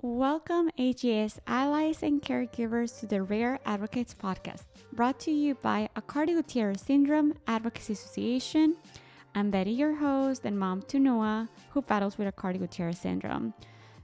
Welcome, AGS allies and caregivers, to the Rare Advocates podcast, brought to you by Aicardi-Goutieres Syndrome Advocacy Association. I'm Betty, your host, and mom to Noah, who battles with Aicardi-Goutieres Syndrome.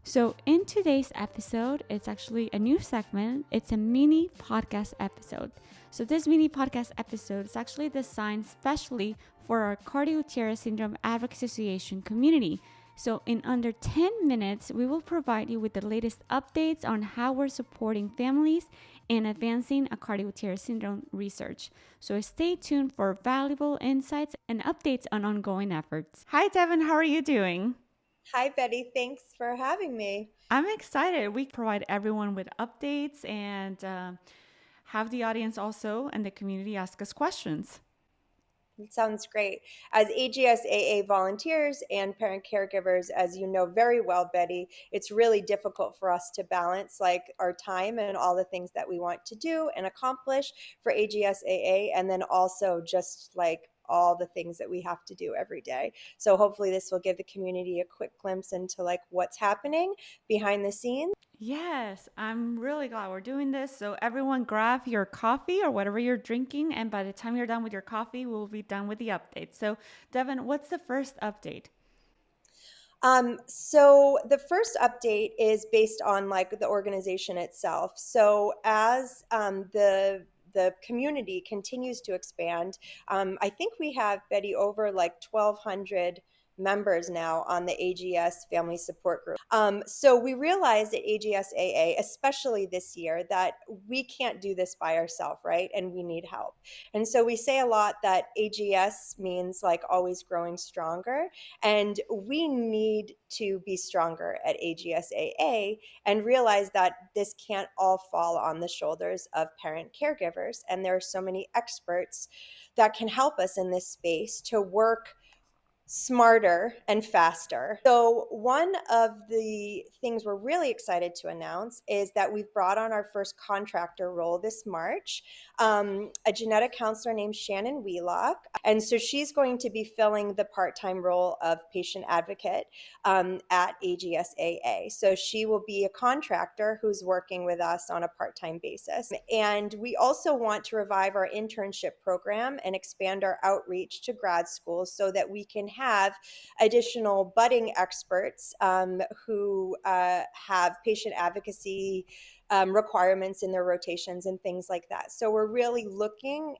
So in today's episode, it's actually a new segment. It's a mini podcast episode. So this mini podcast episode is actually designed specially for our Aicardi-Goutieres Syndrome Advocacy Association community. So in under 10 minutes, we will provide you with the latest updates on how we're supporting families and advancing Aicardi-Goutieres Syndrome research. So stay tuned for valuable insights and updates on ongoing efforts. Hi, Devin. How are you doing? Hi, Betty. Thanks for having me. I'm excited. We provide everyone with updates and have the audience also and the community ask us questions. It sounds great. As AGSAA volunteers and parent caregivers, as you know very well, Betty, it's really difficult for us to balance like our time and all the things that we want to do and accomplish for AGSAA, and then also just like all the things that we have to do every day. So hopefully this will give the community a quick glimpse into like what's happening behind the scenes. Yes, I'm really glad we're doing this. So everyone grab your coffee or whatever you're drinking, and by the time you're done with your coffee, we'll be done with the update. So Devin, what's the first update? So the first update is based on like the organization itself. So as the community continues to expand, I think we have, Betty, over like 1,200 members now on the AGS Family Support Group. So we realized at AGSAA, especially this year, that we can't do this by ourselves, right? And we need help. And so we say a lot that AGS means like always growing stronger. And we need to be stronger at AGSAA and realize that this can't all fall on the shoulders of parent caregivers. And there are so many experts that can help us in this space to work smarter and faster. So one of the things we're really excited to announce is that we've brought on our first contractor role this March, a genetic counselor named Shannon Wheelock. And so she's going to be filling the part-time role of patient advocate at AGSAA. So she will be a contractor who's working with us on a part-time basis. And we also want to revive our internship program and expand our outreach to grad schools so that we can have additional budding experts who have patient advocacy requirements in their rotations and things like that. So we're really looking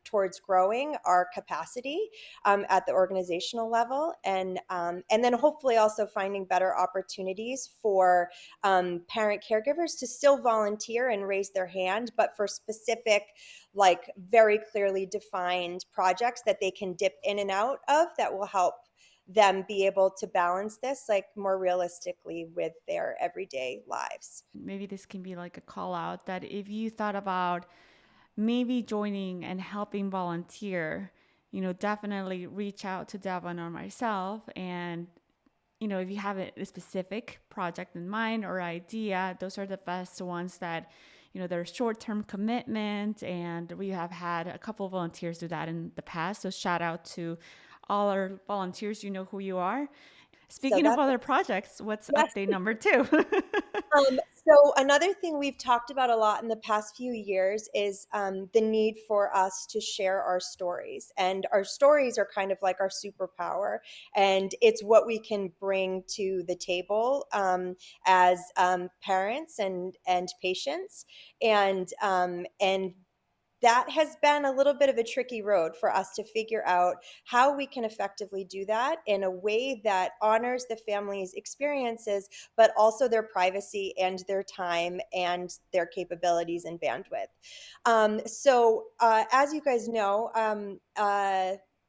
towards growing our capacity at the organizational level, and then hopefully also finding better opportunities for parent caregivers to still volunteer and raise their hand, but for specific, like very clearly defined projects that they can dip in and out of that will help them be able to balance this like more realistically with their everyday lives. Maybe this can be like a call out that if you thought about maybe joining and helping volunteer, definitely reach out to Devon or myself. And, if you have a specific project in mind or idea, those are the best ones that, there's short-term commitment. And we have had a couple of volunteers do that in the past. So shout out to all our volunteers. You know who you are. So Speaking of that's other projects, what's yes. update number 2? So another thing we've talked about a lot in the past few years is the need for us to share our stories. And our stories are kind of like our superpower. And it's what we can bring to the table as parents and patients. And that has been a little bit of a tricky road for us to figure out how we can effectively do that in a way that honors the family's experiences, but also their privacy and their time and their capabilities and bandwidth. As you guys know,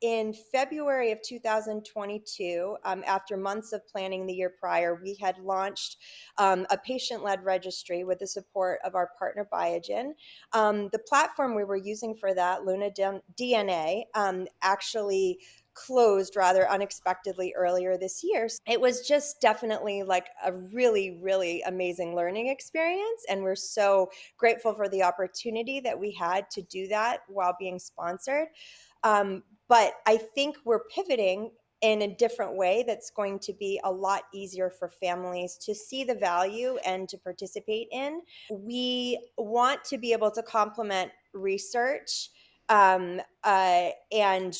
in February of 2022, after months of planning the year prior, we had launched a patient-led registry with the support of our partner Biogen. The platform we were using for that, Luna DNA, actually closed rather unexpectedly earlier this year. It was just definitely like a really, really amazing learning experience. And we're so grateful for the opportunity that we had to do that while being sponsored. But I think we're pivoting in a different way that's going to be a lot easier for families to see the value and to participate in. We want to be able to complement research and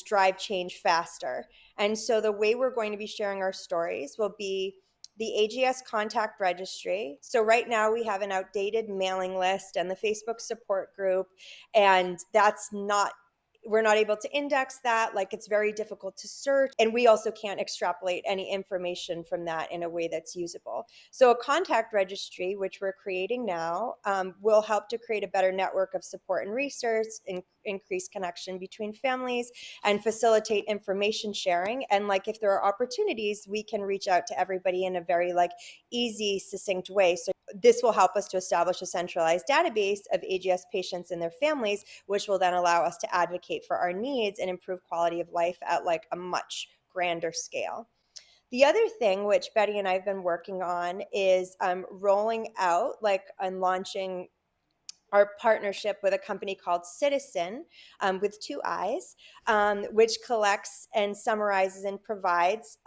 drive change faster. And so the way we're going to be sharing our stories will be the AGS Contact Registry. So right now we have an outdated mailing list and the Facebook support group, and we're not able to index that. Like, it's very difficult to search. And we also can't extrapolate any information from that in a way that's usable. So a contact registry, which we're creating now, will help to create a better network of support and research, increase connection between families, and facilitate information sharing. And like, if there are opportunities, we can reach out to everybody in a very like easy, succinct way. So this will help us to establish a centralized database of AGS patients and their families, which will then allow us to advocate for our needs and improve quality of life at like a much grander scale. The other thing which Betty and I have been working on is rolling out and launching our partnership with a company called Ciitizen, with two I's, which collects and summarizes and provides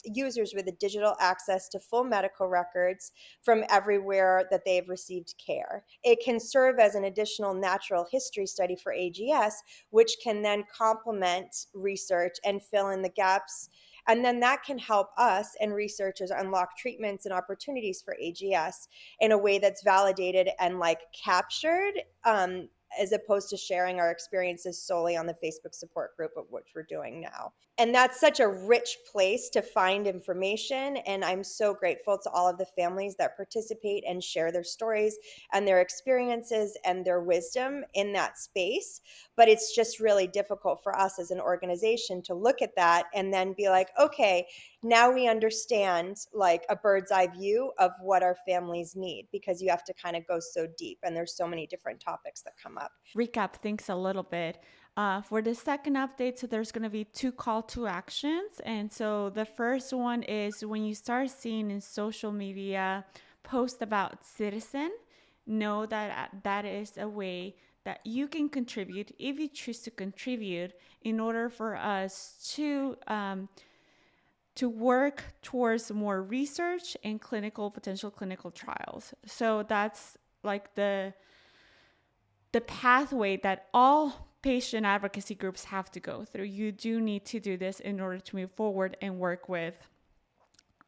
users with a digital access to full medical records from everywhere that they have received care. It can serve as an additional natural history study for AGS, which can then complement research and fill in the gaps. And then that can help us and researchers unlock treatments and opportunities for AGS in a way that's validated and like captured, as opposed to sharing our experiences solely on the Facebook support group, of which we're doing now. And that's such a rich place to find information. And I'm so grateful to all of the families that participate and share their stories and their experiences and their wisdom in that space. But it's just really difficult for us as an organization to look at that and then be like, okay, now we understand like a bird's eye view of what our families need, because you have to kind of go so deep and there's so many different topics that come up. Recap things a little bit. For the second update, so there's going to be 2 call to actions. And so the first one is when you start seeing in social media posts about Ciitizen, know that that is a way that you can contribute if you choose to contribute in order for us to work towards more research and potential clinical trials. So that's like the pathway that all patient advocacy groups have to go through. You do need to do this in order to move forward and work with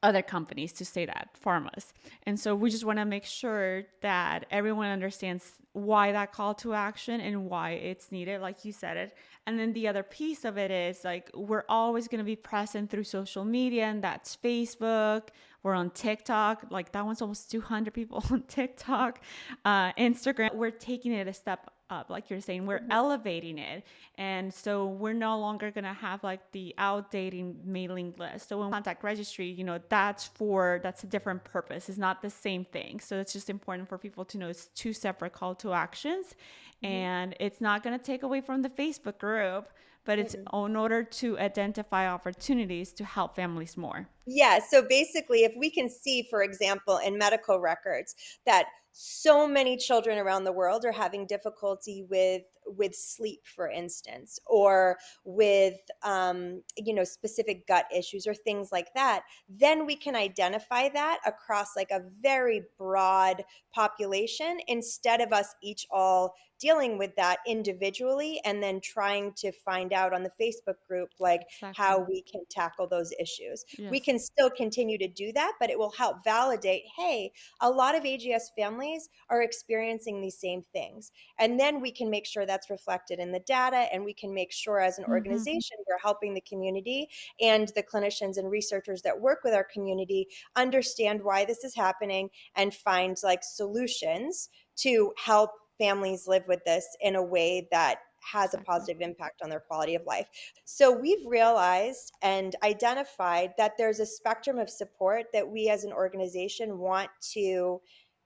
other companies, to say that, pharmas. And so we just want to make sure that everyone understands why that call to action and why it's needed, like you said it. And then the other piece of it is like, we're always going to be present through social media, and that's Facebook. We're on TikTok. Like, that one's almost 200 people on TikTok. Instagram. We're taking it a step up, like you're saying. We're elevating it. And so we're no longer going to have like the outdated mailing list. So when contact registry, that's a different purpose. It's not the same thing. So it's just important for people to know it's 2 separate call to actions. And it's not going to take away from the Facebook group, but it's in order to identify opportunities to help families more. Yeah. So basically, if we can see, for example, in medical records that so many children around the world are having difficulty with sleep, for instance, or with specific gut issues or things like that, then we can identify that across like a very broad population, instead of us each all dealing with that individually and then trying to find out on the Facebook group like how we can tackle those issues. Yes. We can still continue to do that, but it will help validate, hey, a lot of AGS families are experiencing these same things. And then we can make sure that's reflected in the data, and we can make sure as an organization we're helping the community and the clinicians and researchers that work with our community understand why this is happening and find like solutions to help families live with this in a way that has a positive impact on their quality of life. So we've realized and identified that there's a spectrum of support that we as an organization want to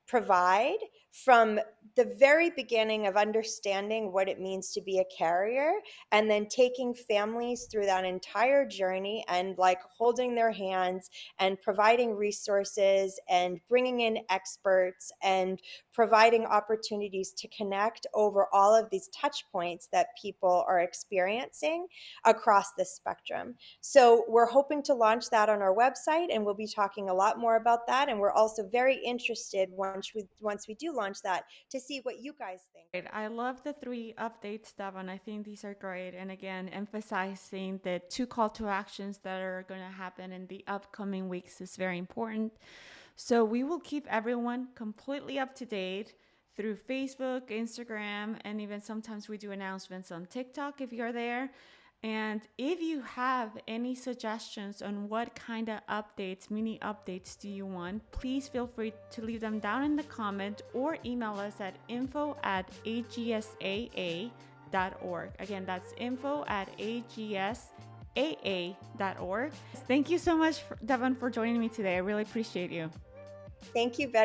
provide from the very beginning of understanding what it means to be a carrier, and then taking families through that entire journey and like holding their hands and providing resources and bringing in experts and providing opportunities to connect over all of these touch points that people are experiencing across the spectrum. So we're hoping to launch that on our website, and we'll be talking a lot more about that. And we're also very interested once we do launch that to see what you guys think. Great. I love the 3 updates, Devon. I think these are great. And again, emphasizing the 2 call to actions that are going to happen in the upcoming weeks is very important. So we will keep everyone completely up to date through Facebook, Instagram, and even sometimes we do announcements on TikTok if you're there. And if you have any suggestions on what kind of updates, mini updates do you want, please feel free to leave them down in the comment or email us at info@agsaa.org. Again, that's info@agsaa.org. Thank you so much, Devon, for joining me today. I really appreciate you. Thank you, Betty.